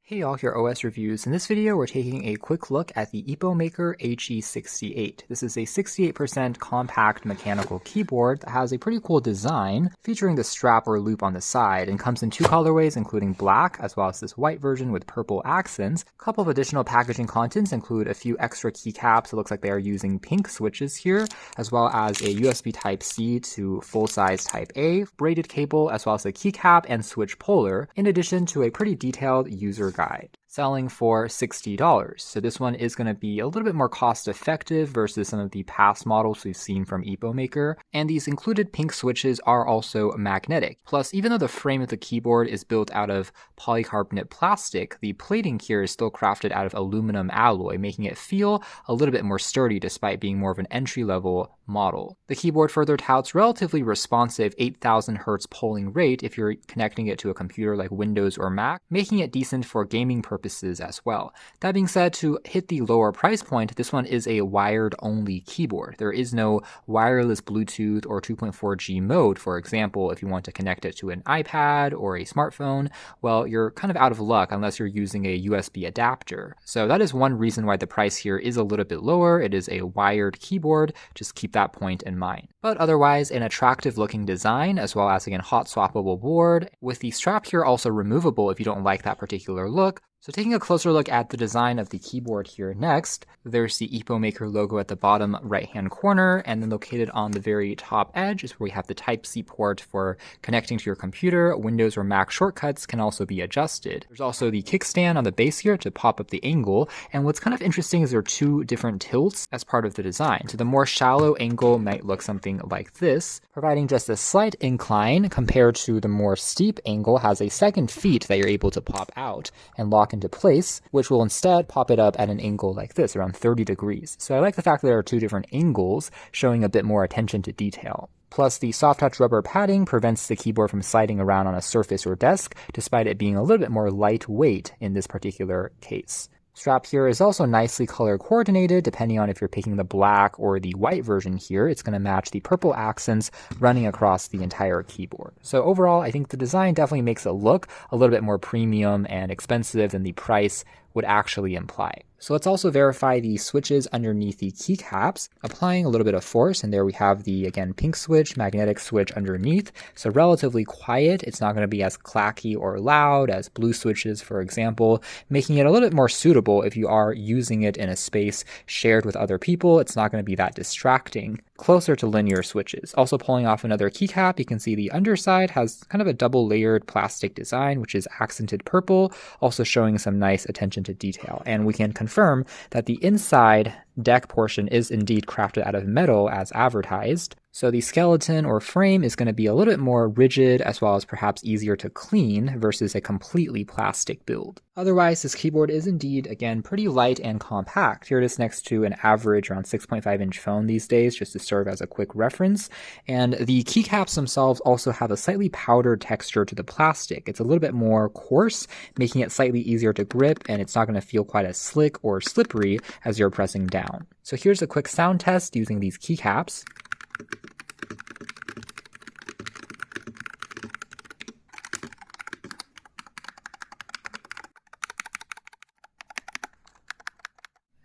Hey all, here OS Reviews. In this video, we're taking a quick look at the Epomaker HE68. This is a 68% compact mechanical keyboard that has a pretty cool design, featuring the strap or loop on the side, and comes in two colorways, including black, as well as this white version with purple accents. A couple of additional packaging contents include a few extra keycaps. It looks like they are using pink switches here, as well as a USB Type-C to full-size Type-A, braided cable, as well as a keycap and switch puller, in addition to a pretty detailed user guide. Selling for $60. So this one is going to be a little bit more cost effective versus some of the past models we've seen from Epomaker. And these included pink switches are also magnetic. Plus, even though the frame of the keyboard is built out of polycarbonate plastic, the plating here is still crafted out of aluminum alloy, making it feel a little bit more sturdy despite being more of an entry-level model. The keyboard further touts relatively responsive 8,000 Hz polling rate if you're connecting it to a computer like Windows or Mac, making it decent for gaming purposes as well. That being said, to hit the lower price point, this one is a wired-only keyboard. There is no wireless Bluetooth or 2.4G mode, for example, if you want to connect it to an iPad or a smartphone. Well, you're kind of out of luck unless you're using a USB adapter. So that is one reason why the price here is a little bit lower. It is a wired keyboard. Just keep that point in mind. But otherwise, an attractive looking design, as well as, again, hot swappable board, with the strap here also removable if you don't like that particular look. So taking a closer look at the design of the keyboard here next, there's the Epomaker logo at the bottom right-hand corner, and then located on the very top edge is where we have the Type-C port for connecting to your computer. Windows or Mac shortcuts can also be adjusted. There's also the kickstand on the base here to pop up the angle, and what's kind of interesting is there are two different tilts as part of the design. So the more shallow angle might look something like this, providing just a slight incline, compared to the more steep angle has a second feet that you're able to pop out and lock into place, which will instead pop it up at an angle like this, around 30 degrees. So I like the fact that there are two different angles, showing a bit more attention to detail. Plus, the soft touch rubber padding prevents the keyboard from sliding around on a surface or desk, despite it being a little bit more lightweight in this particular case. Strap here is also nicely color coordinated, depending on if you're picking the black or the white version here. It's going to match the purple accents running across the entire keyboard. So overall, I think the design definitely makes it look a little bit more premium and expensive than the price would actually imply. So let's also verify the switches underneath the keycaps, applying a little bit of force, and there we have the, again, pink switch, magnetic switch underneath. So relatively quiet. It's not going to be as clacky or loud as blue switches, for example, making it a little bit more suitable if you are using it in a space shared with other people. It's not going to be that distracting. Closer to linear switches. Also pulling off another keycap, you can see the underside has kind of a double layered plastic design, which is accented purple, also showing some nice attention to detail. And we can confirm that the inside deck portion is indeed crafted out of metal as advertised. So the skeleton or frame is going to be a little bit more rigid, as well as perhaps easier to clean versus a completely plastic build. Otherwise, this keyboard is indeed, again, pretty light and compact. Here it is next to an average around 6.5-inch phone these days, just to serve as a quick reference. And the keycaps themselves also have a slightly powdered texture to the plastic. It's a little bit more coarse, making it slightly easier to grip, and it's not going to feel quite as slick or slippery as you're pressing down. So here's a quick sound test using these keycaps.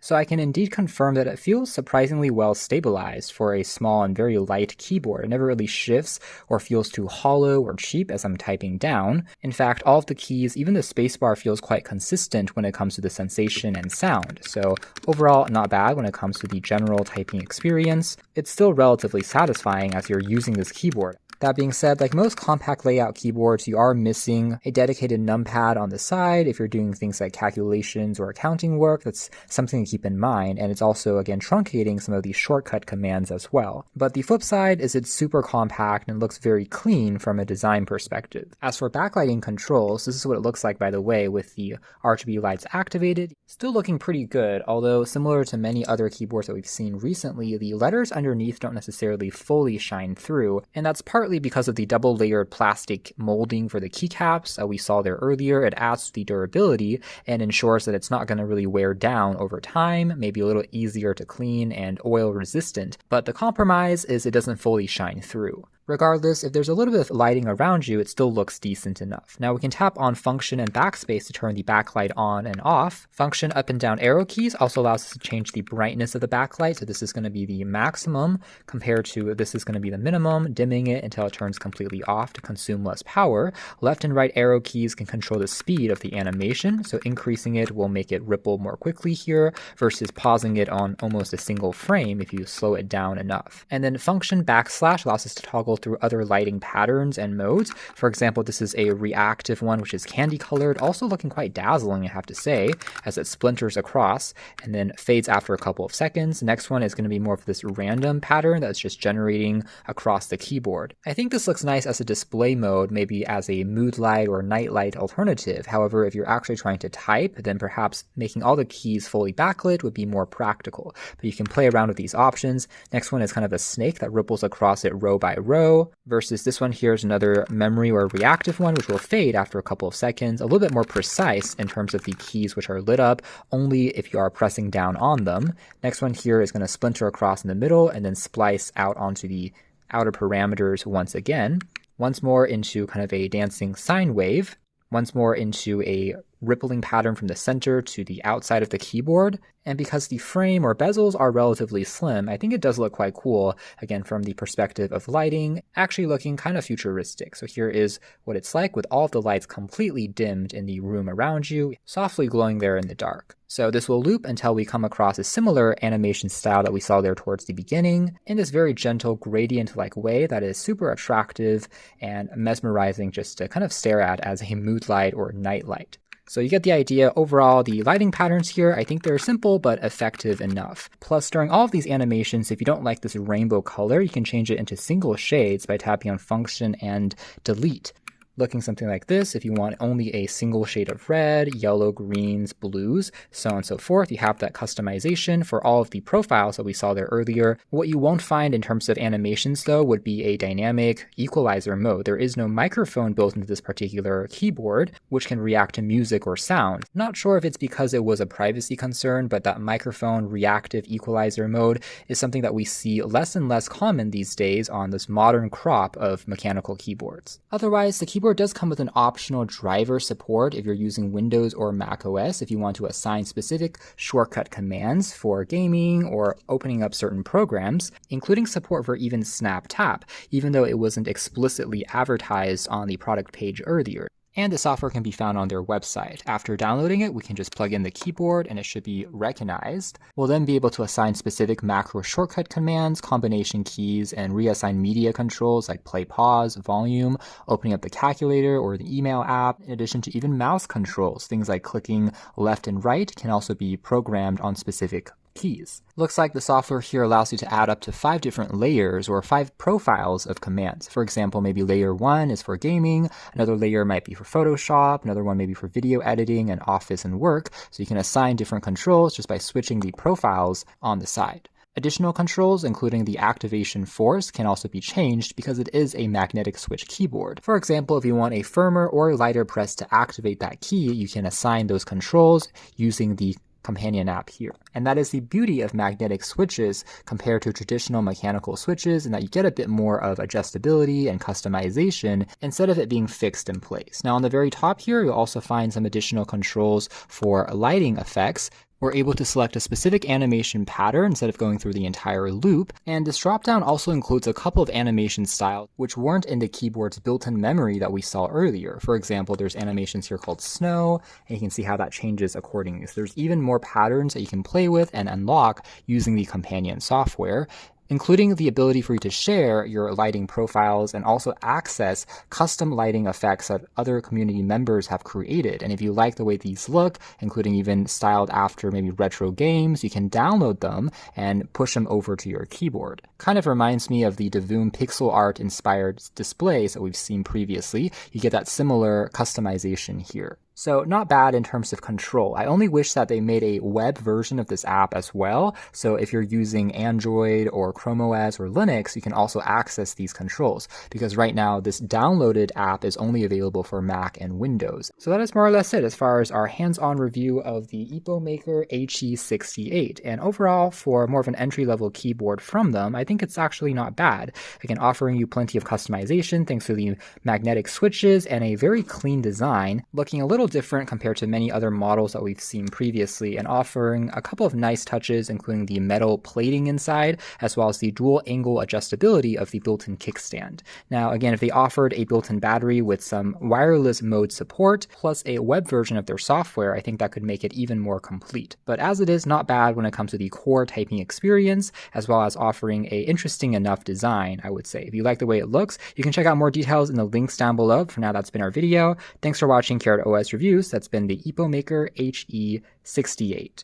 So I can indeed confirm that it feels surprisingly well stabilized for a small and very light keyboard. It never really shifts or feels too hollow or cheap as I'm typing down. In fact, all of the keys, even the spacebar, feels quite consistent when it comes to the sensation and sound. So overall, not bad when it comes to the general typing experience. It's still relatively satisfying as you're using this keyboard. That being said, like most compact layout keyboards, you are missing a dedicated numpad on the side. If you're doing things like calculations or accounting work, that's something to keep in mind. And it's also, again, truncating some of these shortcut commands as well. But the flip side is it's super compact and looks very clean from a design perspective. As for backlighting controls, this is what it looks like, by the way, with the RGB lights activated. Still looking pretty good, although similar to many other keyboards that we've seen recently, the letters underneath don't necessarily fully shine through, and that's partly because of the double layered plastic molding for the keycaps we saw there earlier. It adds to the durability and ensures that it's not going to really wear down over time, maybe a little easier to clean and oil resistant, but the compromise is it doesn't fully shine through. Regardless, if there's a little bit of lighting around you, it still looks decent enough. Now we can tap on function and backspace to turn the backlight on and off. Function up and down arrow keys also allows us to change the brightness of the backlight. So this is going to be the maximum compared to this is going to be the minimum, dimming it until it turns completely off to consume less power. Left and right arrow keys can control the speed of the animation. So increasing it will make it ripple more quickly here versus pausing it on almost a single frame if you slow it down enough. And then function backslash allows us to toggle through other lighting patterns and modes. For example, this is a reactive one, which is candy colored, also looking quite dazzling, I have to say, as it splinters across and then fades after a couple of seconds. Next one is going to be more of this random pattern that's just generating across the keyboard. I think this looks nice as a display mode, maybe as a mood light or night light alternative. However, if you're actually trying to type, then perhaps making all the keys fully backlit would be more practical. But you can play around with these options. Next one is kind of a snake that ripples across it row by row, versus this one here is another memory or reactive one, which will fade after a couple of seconds, a little bit more precise in terms of the keys which are lit up only if you are pressing down on them. Next one here is going to splinter across in the middle and then splice out onto the outer parameters once again. Once more into kind of a dancing sine wave. Once more into a rippling pattern from the center to the outside of the keyboard. And because the frame or bezels are relatively slim, I think it does look quite cool, again, from the perspective of lighting, actually looking kind of futuristic. So here is what it's like with all of the lights completely dimmed in the room around you, softly glowing there in the dark. So this will loop until we come across a similar animation style that we saw there towards the beginning, in this very gentle gradient-like way that is super attractive and mesmerizing just to kind of stare at as a mood light or night light. So you get the idea. Overall, the lighting patterns here, I think they're simple but effective enough. Plus, during all of these animations, if you don't like this rainbow color, you can change it into single shades by tapping on function and delete. Looking something like this, if you want only a single shade of red, yellow, greens, blues, so on and so forth, you have that customization for all of the profiles that we saw there earlier. What you won't find in terms of animations, though, would be a dynamic equalizer mode. There is no microphone built into this particular keyboard, which can react to music or sound. Not sure if it's because it was a privacy concern, but that microphone reactive equalizer mode is something that we see less and less common these days on this modern crop of mechanical keyboards. Otherwise, the keyboard does come with an optional driver support if you're using Windows or Mac OS, if you want to assign specific shortcut commands for gaming or opening up certain programs, including support for even snap tap, even though it wasn't explicitly advertised on the product page earlier. And the software can be found on their website. After downloading it, we can just plug in the keyboard and it should be recognized. We'll then be able to assign specific macro shortcut commands, combination keys, and reassign media controls like play, pause, volume, opening up the calculator or the email app, in addition to even mouse controls. Things like clicking left and right can also be programmed on specific keys. Looks like the software here allows you to add up to 5 different layers or 5 profiles of commands. For example, maybe layer 1 is for gaming, another layer might be for Photoshop, another one maybe for video editing and office and work, so you can assign different controls just by switching the profiles on the side. Additional controls, including the activation force, can also be changed because it is a magnetic switch keyboard. For example, if you want a firmer or lighter press to activate that key, you can assign those controls using the companion app here. And that is the beauty of magnetic switches compared to traditional mechanical switches, in that you get a bit more of adjustability and customization instead of it being fixed in place. Now on the very top here, you'll also find some additional controls for lighting effects. We're able to select a specific animation pattern instead of going through the entire loop, and this dropdown also includes a couple of animation styles which weren't in the keyboard's built-in memory that we saw earlier. For example, there's animations here called snow, and you can see how that changes accordingly. So there's even more patterns that you can play with and unlock using the companion software, including the ability for you to share your lighting profiles and also access custom lighting effects that other community members have created. And if you like the way these look, including even styled after maybe retro games, you can download them and push them over to your keyboard. Kind of reminds me of the Devoom pixel art inspired displays that we've seen previously. You get that similar customization here. So not bad in terms of control. I only wish that they made a web version of this app as well. So if you're using Android or Chrome OS or Linux, you can also access these controls, because right now this downloaded app is only available for Mac and Windows. So that is more or less it as far as our hands-on review of the Epomaker HE68. And overall, for more of an entry-level keyboard from them, I think it's actually not bad. Again, offering you plenty of customization thanks to the magnetic switches and a very clean design, looking a little different compared to many other models that we've seen previously, and offering a couple of nice touches, including the metal plating inside, as well as the dual angle adjustability of the built-in kickstand. Now, again, if they offered a built-in battery with some wireless mode support, plus a web version of their software, I think that could make it even more complete. But as it is, not bad when it comes to the core typing experience, as well as offering a interesting enough design, I would say. If you like the way it looks, you can check out more details in the links down below. For now, that's been our video. Thanks for watching QWERTY OS Reviews. That's been the Epomaker HE68.